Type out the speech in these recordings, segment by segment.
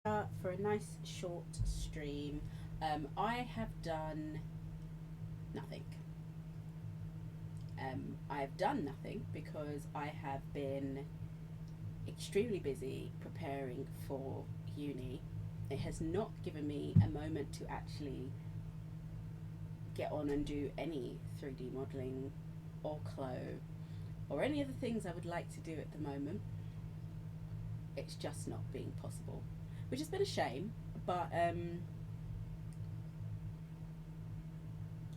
For a nice short stream. I have done nothing. I've done nothing because I have been extremely busy preparing for uni. It has not given me a moment to actually get on and do any 3D modelling or Clo or any of the things I would like to do at the moment. It's just not being possible, which has been a shame, but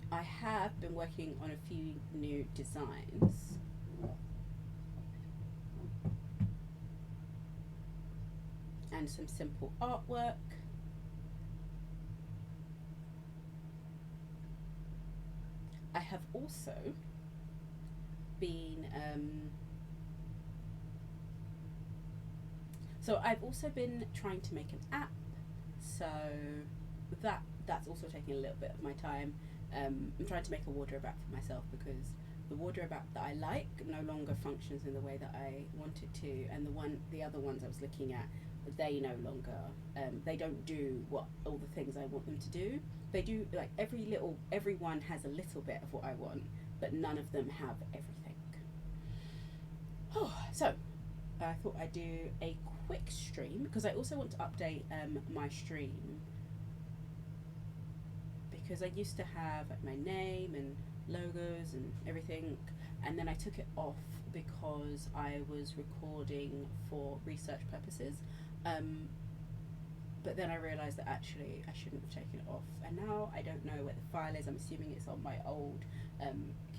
I have been working on a few new designs. And some simple artwork. I have also been so I've also been trying to make an app, so that's also taking a little bit of my time. I'm trying to make a wardrobe app for myself because the wardrobe app that I like no longer functions in the way that I want it to, and the other ones I was looking at, they no longer they don't do what all the things I want them to do. They do, like, everyone has a little bit of what I want, but none of them have everything. So I thought I'd do a quick stream because I also want to update my stream, because I used to have like my name and logos and everything, and then I took it off because I was recording for research purposes. But then I realised that actually I shouldn't have taken it off, and now I don't know where the file is. I'm assuming it's on my old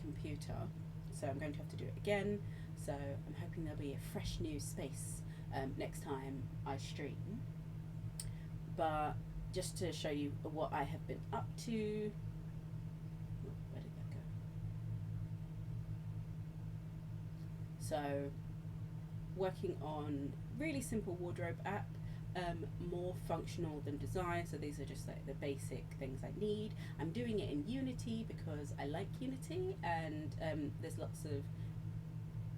computer, so I'm going to have to do it again. So I'm hoping there'll be a fresh new space next time I stream. But just to show you what I have been up to. Where did that go? So, working on really simple wardrobe app, more functional than design. So these are just like the basic things I need. I'm doing it in Unity because I like Unity, and there's lots of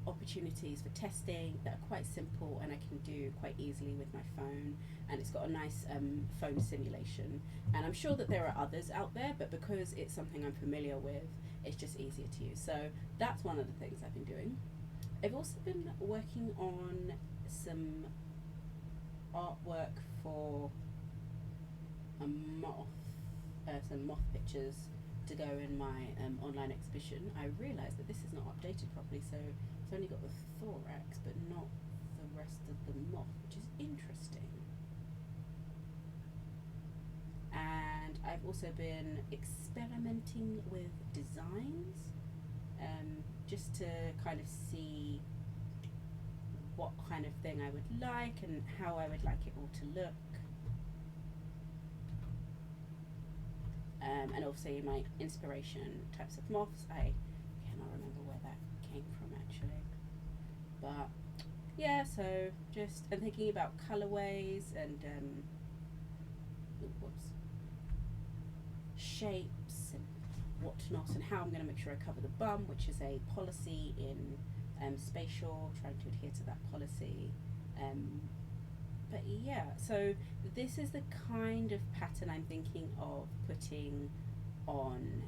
opportunities for testing that are quite simple and I can do quite easily with my phone, and it's got a nice phone simulation, and I'm sure that there are others out there, but because it's something I'm familiar with, it's just easier to use. So that's one of the things I've been doing. I've also been working on some artwork for a moth, some moth pictures to go in my online exhibition. I realised that this is not updated properly, so it's only got the thorax but not the rest of the moth, which is interesting. And I've also been experimenting with designs, just to kind of see what kind of thing I would like and how I would like it all to look. And also my inspiration types of moths. I cannot remember where that came from actually, but yeah. So just I'm thinking about colorways and shapes and whatnot, and how I'm going to make sure I cover the bum, which is a policy in spatial, trying to adhere to that policy. But yeah, so this is the kind of pattern I'm thinking of putting on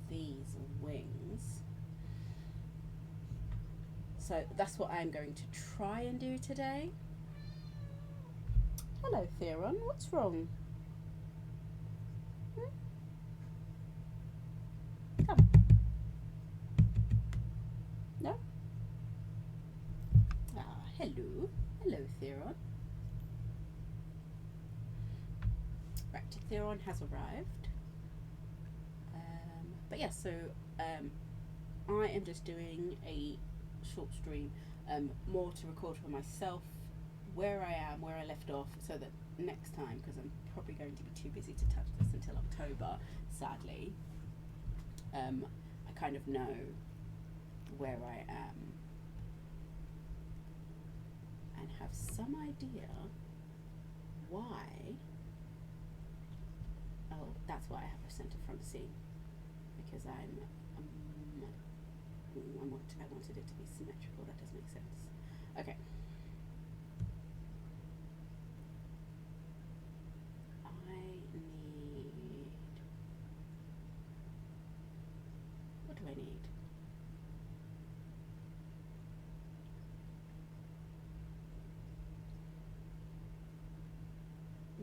these wings. So that's what I'm going to try and do today. Hello, Theron. What's wrong? Come. No? Ah, hello. Hello, Theron. Right, Theron has arrived. But yeah, so I am just doing a short stream, more to record for myself where I am, where I left off, so that next time, because I'm probably going to be too busy to touch this until October, sadly, I kind of know where I am and have some idea why. Oh, that's why I have a centre front seam, because I wanted it to be symmetrical. That does make sense. Okay.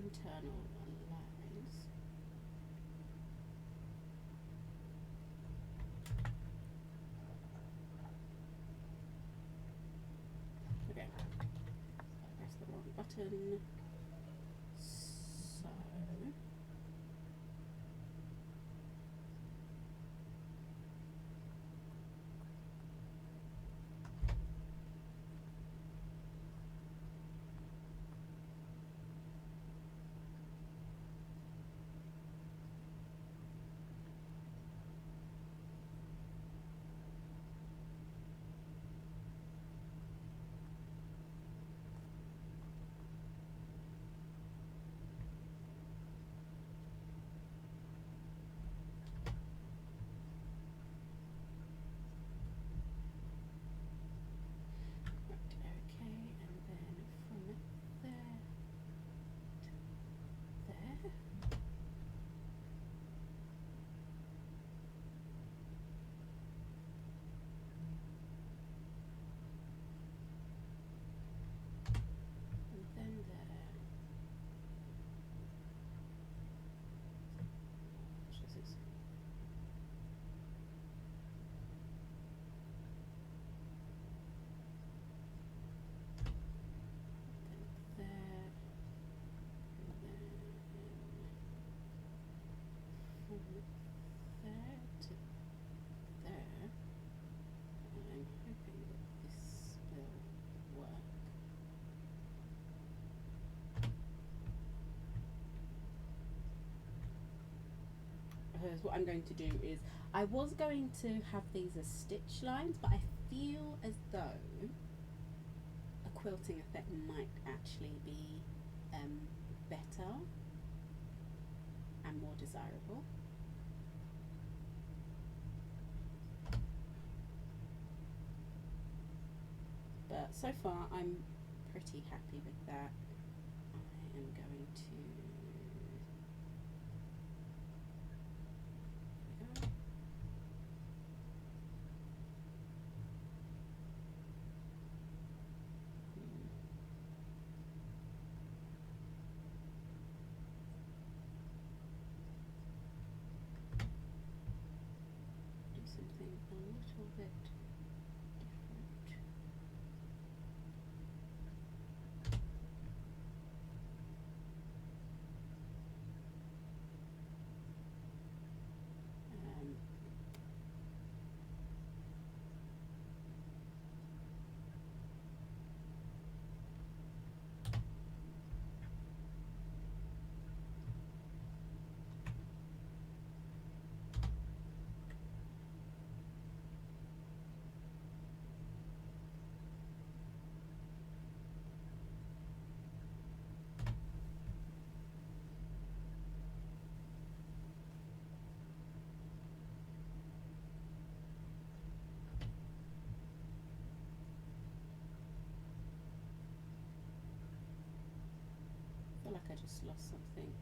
internal lines. Okay, I pressed the wrong button. So what I'm going to do is, I was going to have these as stitch lines, but I feel as though a quilting effect might actually be better and more desirable. But so far I'm pretty happy with that. I am going to something a little bit different. I feel like I just lost something.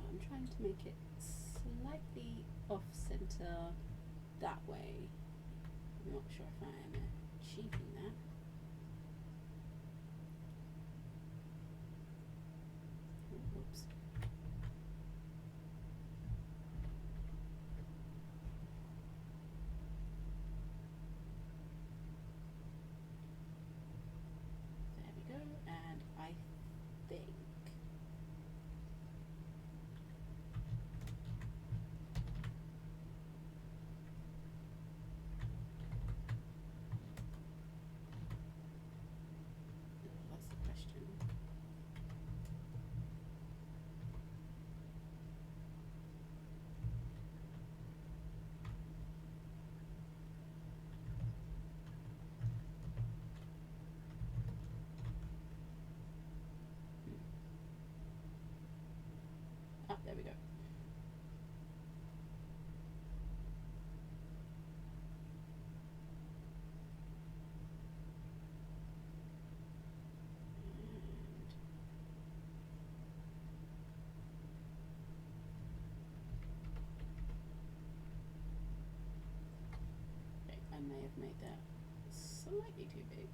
I'm trying to make it slightly off center that way. I'm not sure if I am achieving that. Whoops. There we go, and I think may have made that slightly too big.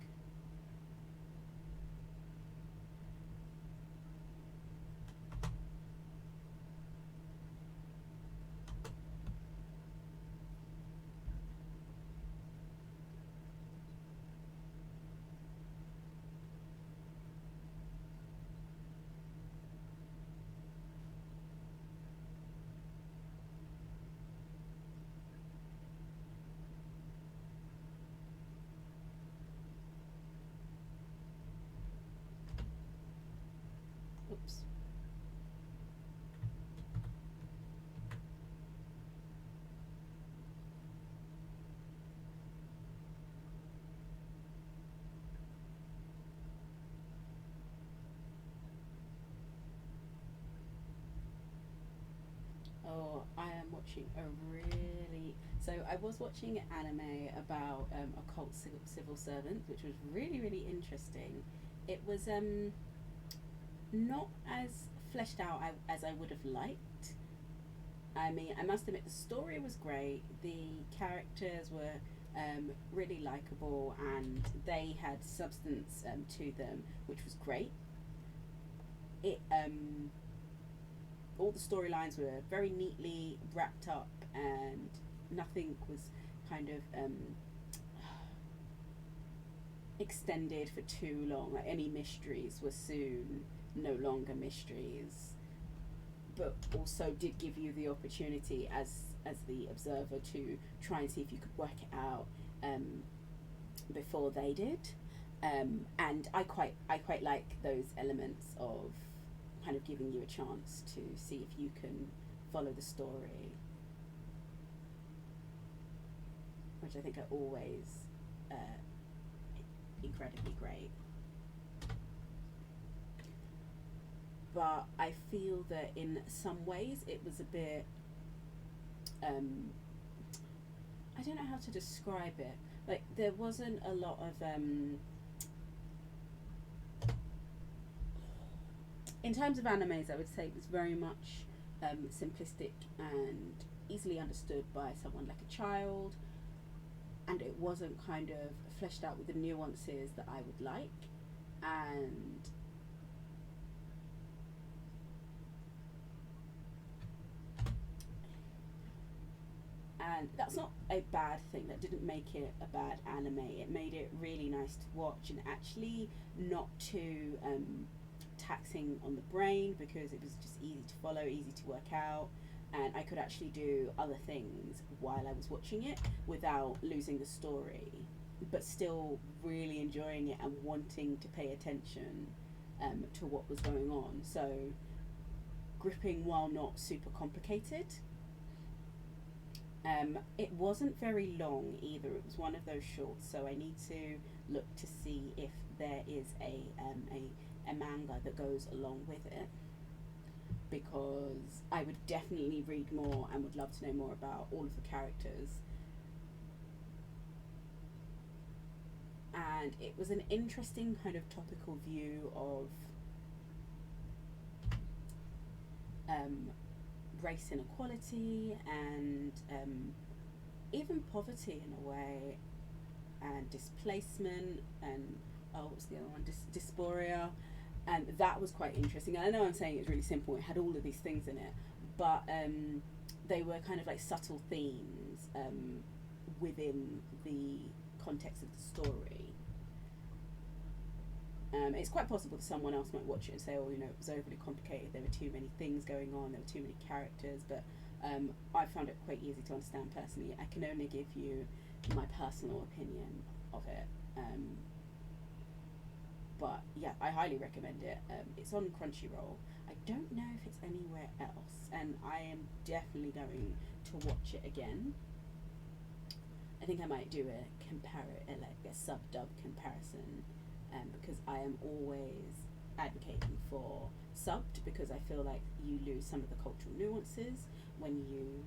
Oops. Oh, I am watching a really. So I was watching an anime about occult civil servants, which was really, really interesting. It was not as fleshed out as I would have liked. I mean, I must admit, the story was great. The characters were really likable, and they had substance to them, which was great. It all the storylines were very neatly wrapped up, and nothing was kind of extended for too long. Like any mysteries were soon no longer mysteries, but also did give you the opportunity as the observer to try and see if you could work it out before they did. And I quite like those elements of kind of giving you a chance to see if you can follow the story, which I think are always incredibly great. But I feel that in some ways it was a bit I don't know how to describe it. Like there wasn't a lot of in terms of animes, I would say it was very much simplistic and easily understood by someone like a child, and it wasn't kind of fleshed out with the nuances that I would like. And that's not a bad thing. That didn't make it a bad anime. It made it really nice to watch, and actually not too taxing on the brain, because it was just easy to follow, easy to work out, and I could actually do other things while I was watching it without losing the story, but still really enjoying it and wanting to pay attention to what was going on. So gripping while not super complicated. It wasn't very long either. It was one of those shorts, so I need to look to see if there is a manga that goes along with it, because I would definitely read more and would love to know more about all of the characters. And it was an interesting kind of topical view of race inequality and even poverty in a way, and displacement, and what's the other one? Dysphoria. And that was quite interesting. And I know I'm saying it's really simple, it had all of these things in it, but they were kind of like subtle themes within the context of the story. It's quite possible that someone else might watch it and say, oh, you know, it was overly complicated, there were too many things going on, there were too many characters, but I found it quite easy to understand personally. I can only give you my personal opinion of it. But yeah, I highly recommend it. It's on Crunchyroll. I don't know if it's anywhere else, and I am definitely going to watch it again. I think I might do like a sub-dub comparison, because I am always advocating for subbed, because I feel like you lose some of the cultural nuances when you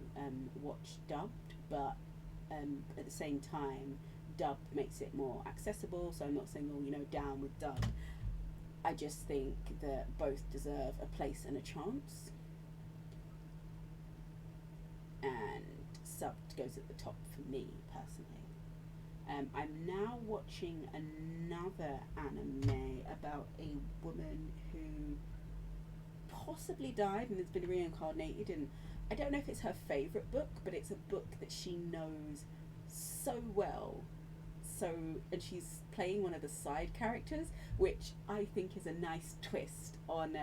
watch dubbed, but at the same time, dub makes it more accessible. So I'm not saying, oh, you know, down with dub. I just think that both deserve a place and a chance, and subbed goes at the top for me personally. I'm now watching another anime about a woman who possibly died and has been reincarnated, and I don't know if it's her favourite book, but it's a book that she knows so well. So, and she's playing one of the side characters, which I think is a nice twist on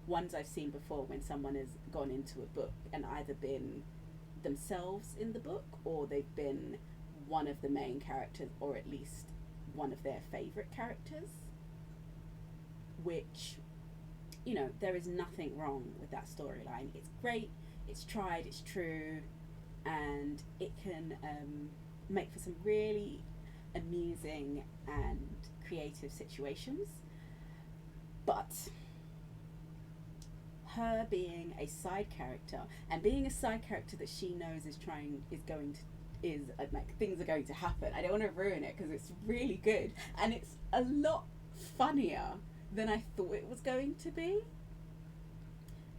ones I've seen before when someone has gone into a book and either been themselves in the book or they've been one of the main characters or at least one of their favourite characters, which, you know, there is nothing wrong with that storyline. It's great, it's tried, it's true, and it can make for some really amusing and creative situations. But her being a side character and being a side character that she knows like things are going to happen. I don't want to ruin it because it's really good and it's a lot funnier than I thought it was going to be.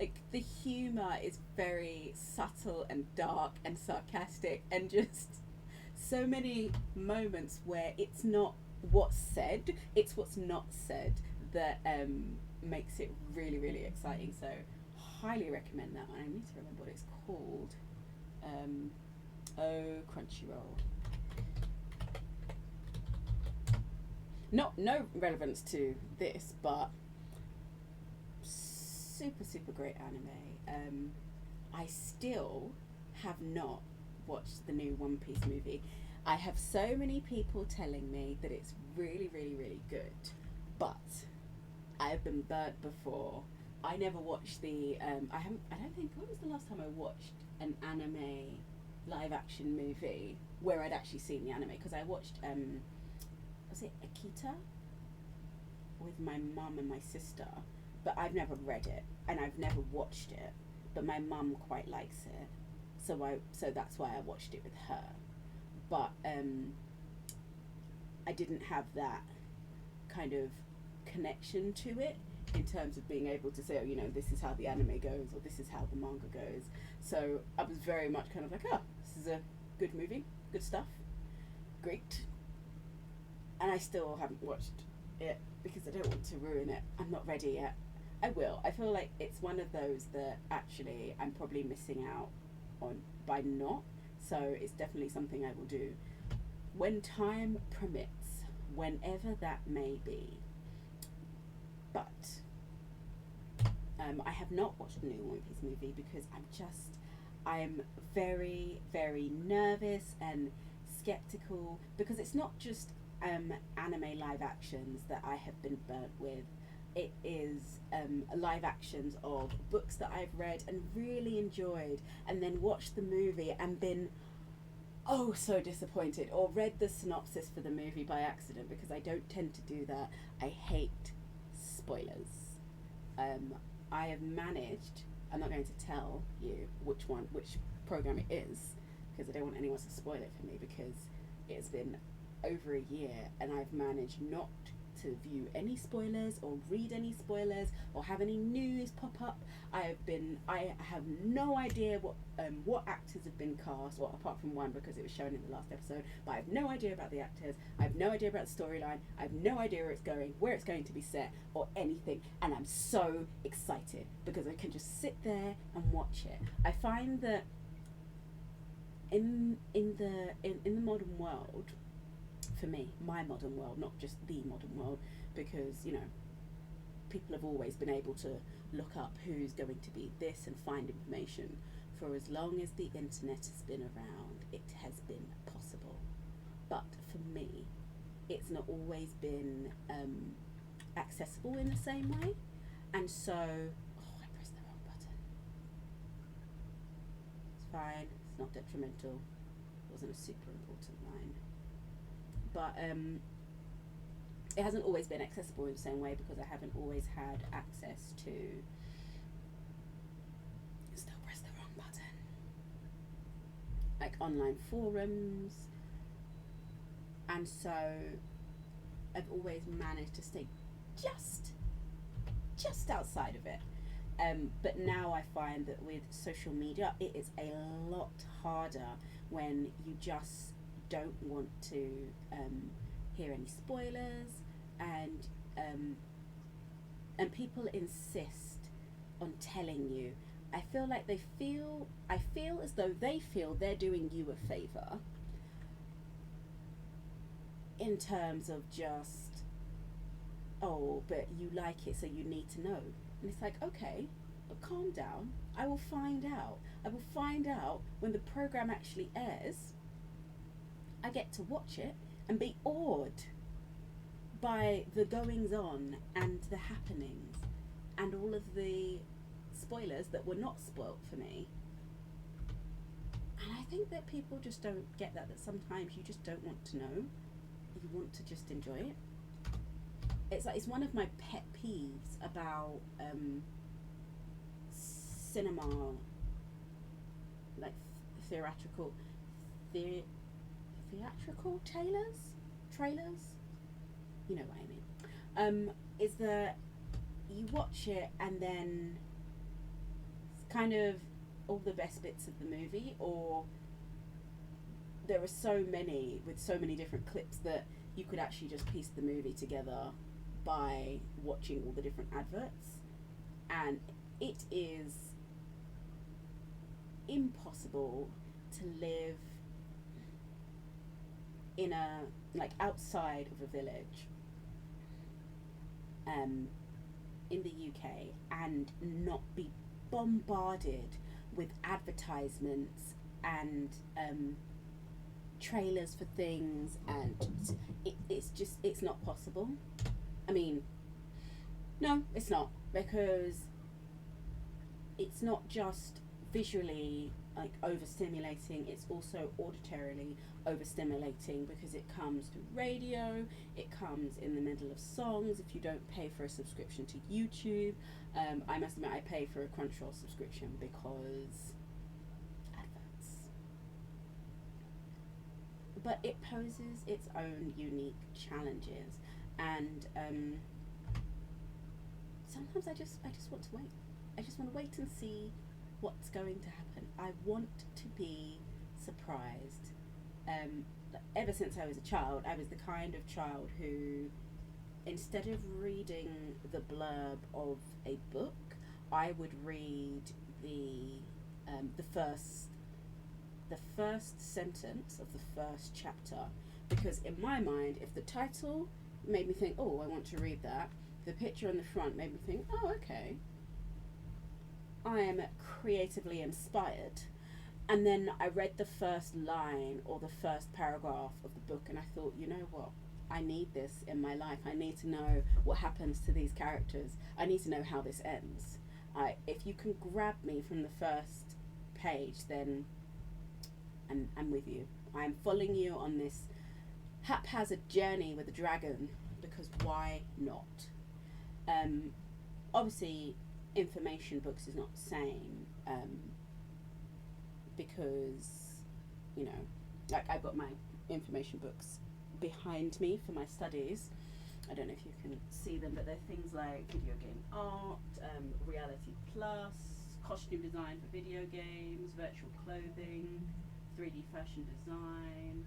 Like, the humour is very subtle and dark and sarcastic, and just so many moments where it's not what's said, it's what's not said that makes it really, really exciting. So highly recommend that one. I need to remember what it's called. Crunchyroll. No relevance to this, but super great anime. I still have not watched the new One Piece movie. I have so many people telling me that it's really, really, really good, but I've been burnt before. I never watched the I don't think, when was the last time I watched an anime live action movie where I'd actually seen the anime? Because I watched was it Akita with my mum and my sister, but I've never read it and I've never watched it, but my mum quite likes it, so that's why I watched it with her. But I didn't have that kind of connection to it in terms of being able to say, oh, you know, this is how the anime goes or this is how the manga goes. So I was very much kind of like, oh, this is a good movie, good stuff, great. And I still haven't watched it because I don't want to ruin it. I'm not ready yet. I will. I feel like it's one of those that actually I'm probably missing out on by not. So it's definitely something I will do when time permits, whenever that may be. But I have not watched the new One Piece movie because I'm very, very nervous and skeptical, because it's not just anime live actions that I have been burnt with. It is live actions of books that I've read and really enjoyed, and then watched the movie and been so disappointed, or read the synopsis for the movie by accident, because I don't tend to do that. I hate spoilers. I have managed, I'm not going to tell you which program it is, because I don't want anyone to spoil it for me, because it's been over a year and I've managed not to view any spoilers or read any spoilers or have any news pop up. I have no idea what actors have been cast, or apart from one because it was shown in the last episode, but I have no idea about the actors, I have no idea about the storyline, I have no idea where it's going to be set or anything, and I'm so excited because I can just sit there and watch it. I find that in the modern world, for me, my modern world, not just the modern world, because, you know, people have always been able to look up who's going to be this and find information. For as long as the internet has been around, it has been possible. But for me, it's not always been accessible in the same way. And so, I pressed the wrong button. It's fine, it's not detrimental. It wasn't a super important line. But it hasn't always been accessible in the same way, because I haven't always had access to... Still press the wrong button. Like online forums. And so I've always managed to stay just outside of it. But now I find that with social media, it is a lot harder when you just don't want to hear any spoilers, and people insist on telling you. I feel like I feel as though they feel they're doing you a favor in terms of just, oh, but you like it, so you need to know. And it's like, okay, but calm down. I will find out. I will find out when the program actually airs. I get to watch it and be awed by the goings on and the happenings and all of the spoilers that were not spoilt for me. And I think that people just don't get that sometimes you just don't want to know. You want to just enjoy it. It's like, it's one of my pet peeves about cinema, like theatrical trailers, you know what I mean, is that you watch it and then it's kind of all the best bits of the movie, or there are so many different clips that you could actually just piece the movie together by watching all the different adverts, and it is impossible to live in a, like, outside of a village in the UK and not be bombarded with advertisements and trailers for things, and it's not possible. I mean, no, it's not, because it's not just visually like overstimulating, it's also auditorily overstimulating, because it comes through radio, it comes in the middle of songs if you don't pay for a subscription to YouTube. I must admit, I pay for a Crunchyroll subscription because adverts. But it poses its own unique challenges, and sometimes I just want to wait. I just want to wait and see what's going to happen. I want to be surprised. Ever since I was a child, I was the kind of child who, instead of reading the blurb of a book, I would read the first sentence of the first chapter, because in my mind, if the title made me think, oh, I want to read that, the picture on the front made me think, oh, okay, I am creatively inspired. And then I read the first line or the first paragraph of the book, and I thought, you know what? I need this in my life. I need to know what happens to these characters. I need to know how this ends. If you can grab me from the first page, then I'm with you. I'm following you on this haphazard journey with a dragon, because why not? Obviously, information books is not the same, because, you know, like, I've got my information books behind me for my studies. I don't know if you can see them, but they're things like video game art, reality plus, costume design for video games, virtual clothing, 3D fashion design,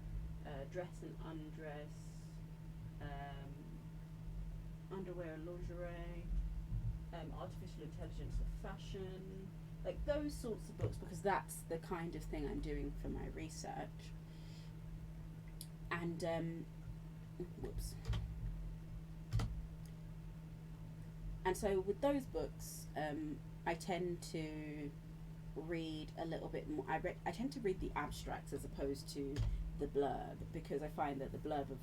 dress and undress, underwear and lingerie, artificial intelligence for fashion, like those sorts of books, because that's the kind of thing I'm doing for my research. And whoops. And so with those books, I tend to read a little bit more. I tend to read the abstracts as opposed to the blurb, because I find that the blurb of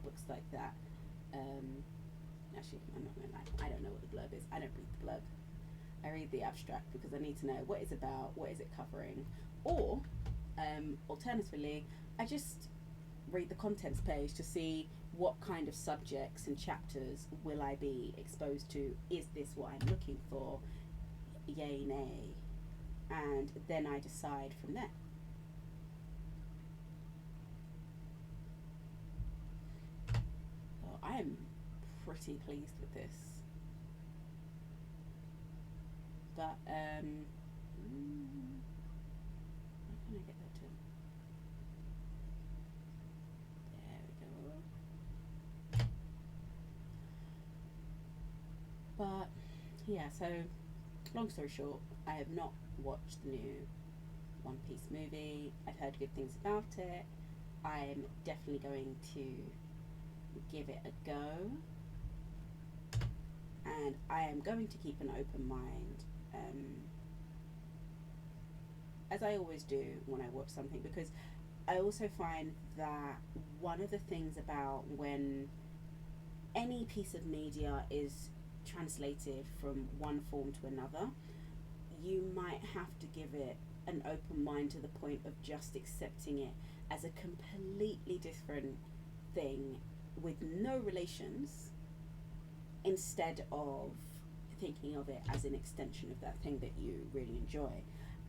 books like that, actually, I'm not going to lie, I don't know what the blurb is. I don't read the blurb. I read the abstract because I need to know what it's about, what is it covering, or alternatively, I just read the contents page to see what kind of subjects and chapters will I be exposed to. Is this what I'm looking for? Yay, nay. And then I decide from there. So I'm pretty pleased with this. But where can I get that to? But yeah, so long story short, I have not watched the new One Piece movie. I've heard good things about it. I'm definitely going to give it a go, and I am going to keep an open mind, as I always do when I watch something, because I also find that one of the things about when any piece of media is translated from one form to another, you might have to give it an open mind to the point of just accepting it as a completely different thing with no relations, instead of thinking of it as an extension of that thing that you really enjoy.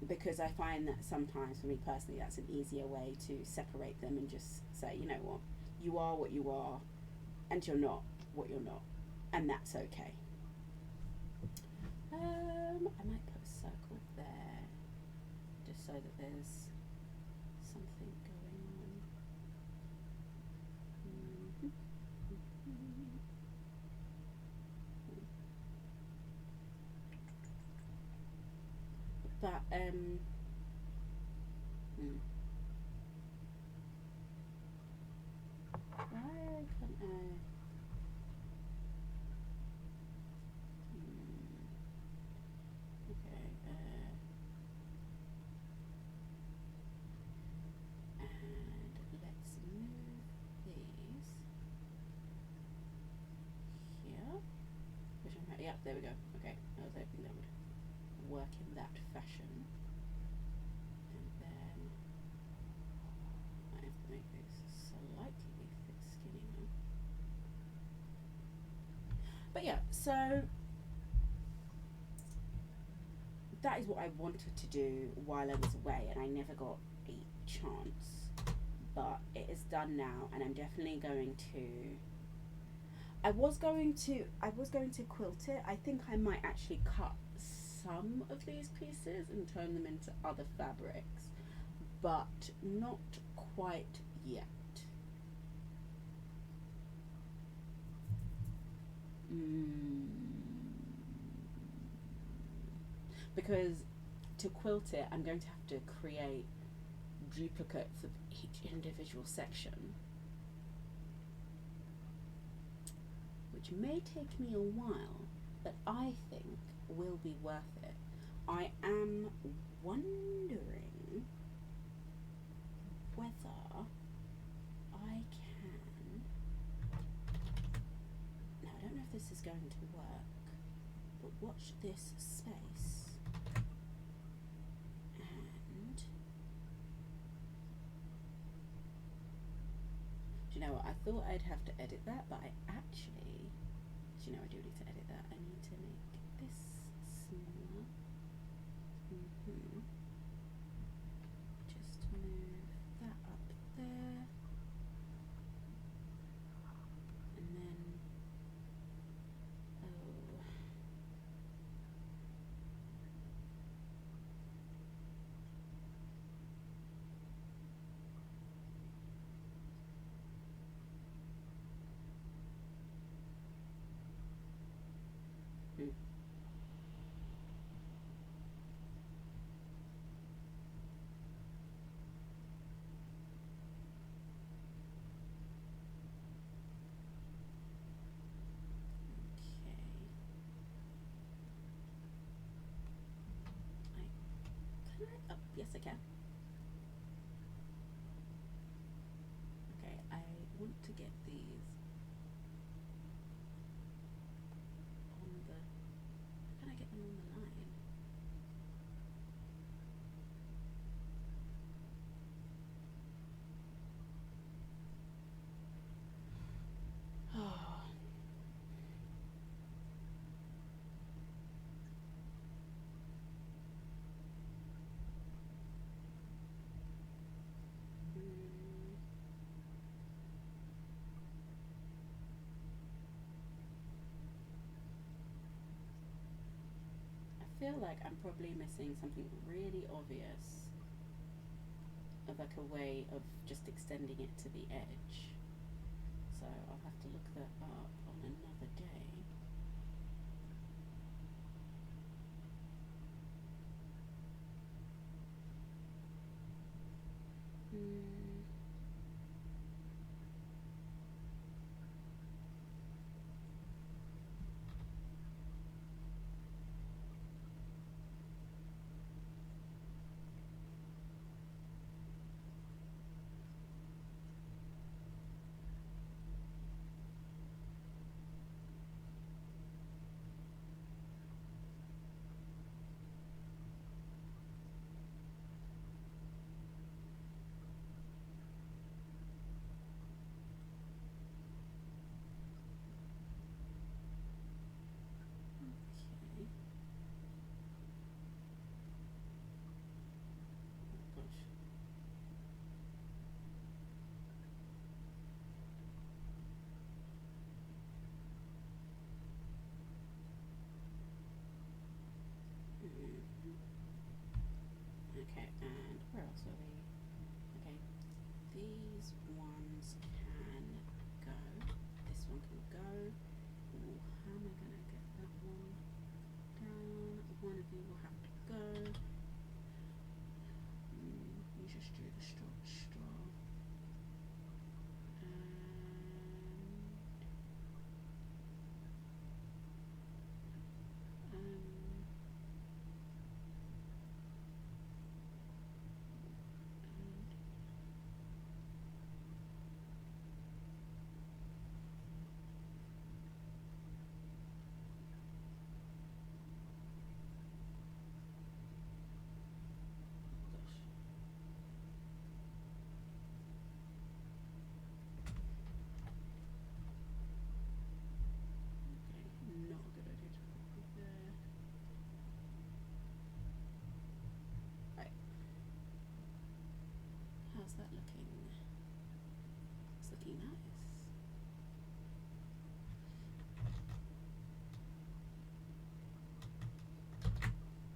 Because I find that sometimes, for me personally, that's an easier way to separate them and just say, you know what you are, and you're not what you're not, and that's okay. I might put a circle there just so that there's something going on. But why can't I? Okay. And let's move these here. Yep, there we go. Okay, I was hoping that would work in that fashion. And then I have to make this slightly skinnier. But yeah, so that is what I wanted to do while I was away, and I never got a chance. But it is done now, and I'm definitely going to. I was going to quilt it. I think I might actually cut some of these pieces and turn them into other fabrics, but not quite yet. Because to quilt it, I'm going to have to create duplicates of each individual section, which may take me a while, but I think will be worth it. I am wondering whether I can. Now, I don't know if this is going to work, but watch this space. And do you know what? I thought I'd have to edit that, but I actually, do you know, I do need to edit that. I need to make this smaller. Just move that up there. And then, yes, I can. Okay, I want to get these on the. How can I get them on the line? Oh. I feel like I'm probably missing something really obvious, of like a way of just extending it to the edge. So I'll have to look that up on another day.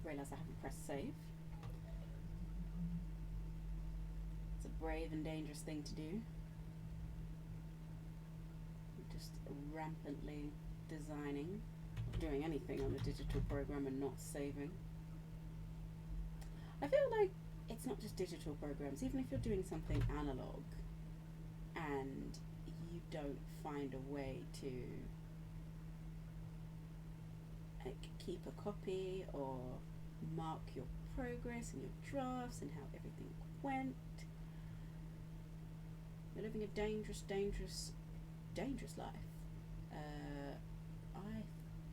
realise I haven't pressed save. It's a brave and dangerous thing to do. Just rampantly designing, doing anything on a digital program and not saving. I feel like it's not just digital programs, even if you're doing something analog and you don't find a way to keep a copy or mark your progress and your drafts and how everything went. You're living a dangerous life. I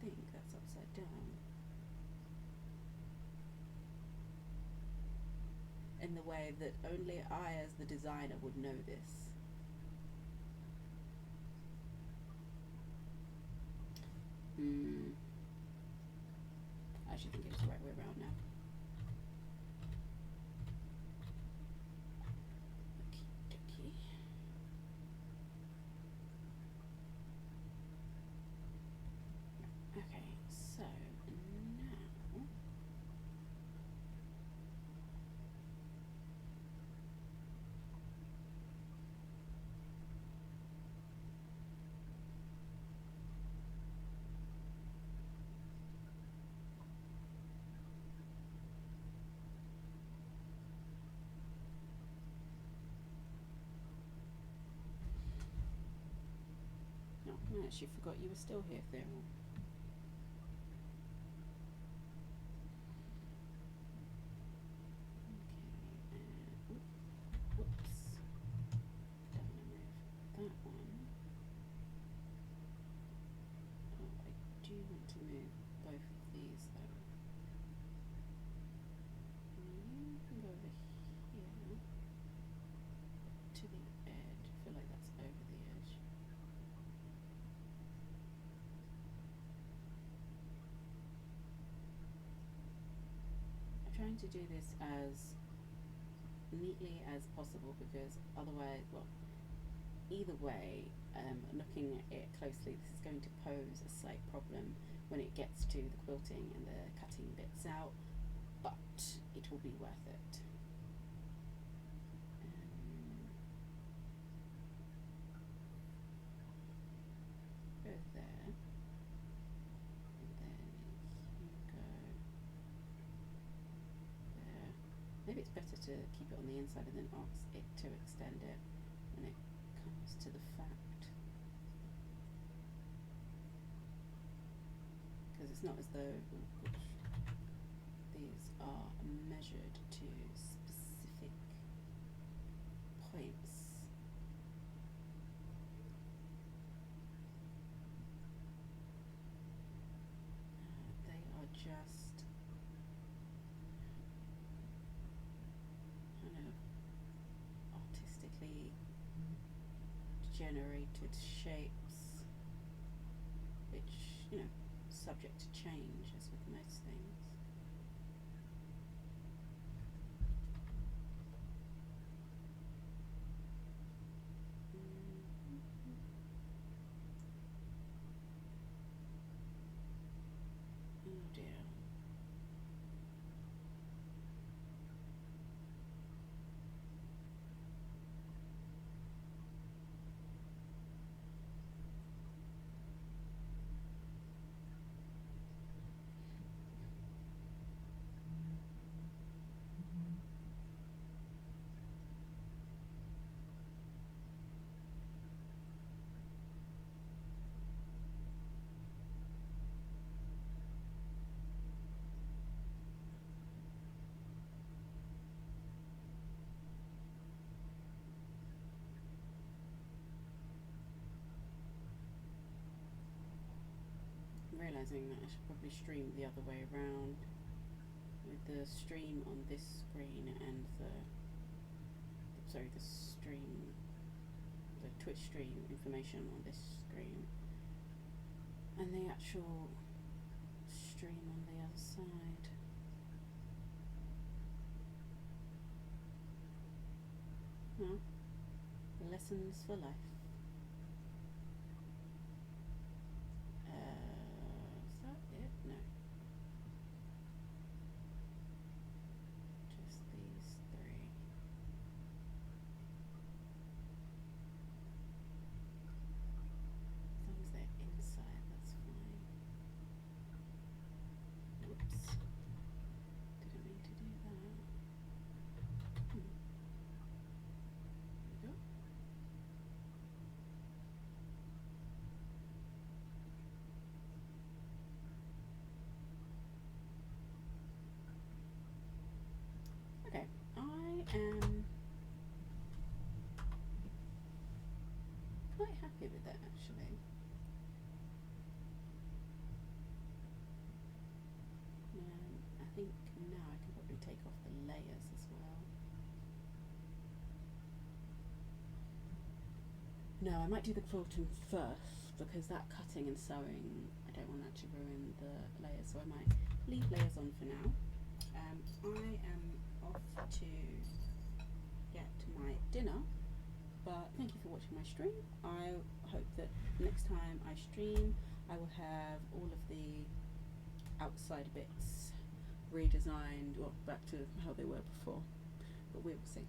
think that's upside down. In the way that only I, as the designer, would know this. I actually think it's the right way around now. Okey-dokey. Okay, so now I actually forgot you were still here, Thero. Okay, whoops. Don't want to move that one. Oh, I do want to move both of these though. You can go over here to the edge. I feel like that's over the edge. I'm trying to do this as neatly as possible because otherwise, well, either way, looking at it closely, this is going to pose a slight problem when it gets to the quilting and the cutting bits out, but it will be worth it. Go there, and then you go there. Maybe it's better to keep it on the inside and then ask it to extend it when it comes to the fact, because it's not as though these are measured to specific points. They are just kind of artistically generated shapes, which, you know, subject to change as with most things. Oh dear. I'm realising that I should probably stream the other way around, with the stream on this screen and the Twitch stream information on this screen, and the actual stream on the other side. Well, lessons for life. Is that it? No. am quite happy with that actually. I think now I can probably take off the layers as well. No, I might do the quilting first because that cutting and sewing, I don't want that to ruin the layers, so I might leave layers on for now. I am off to get my dinner, but thank you for watching my stream. I hope that next time I stream I will have all of the outside bits redesigned or back to how they were before, but we will see.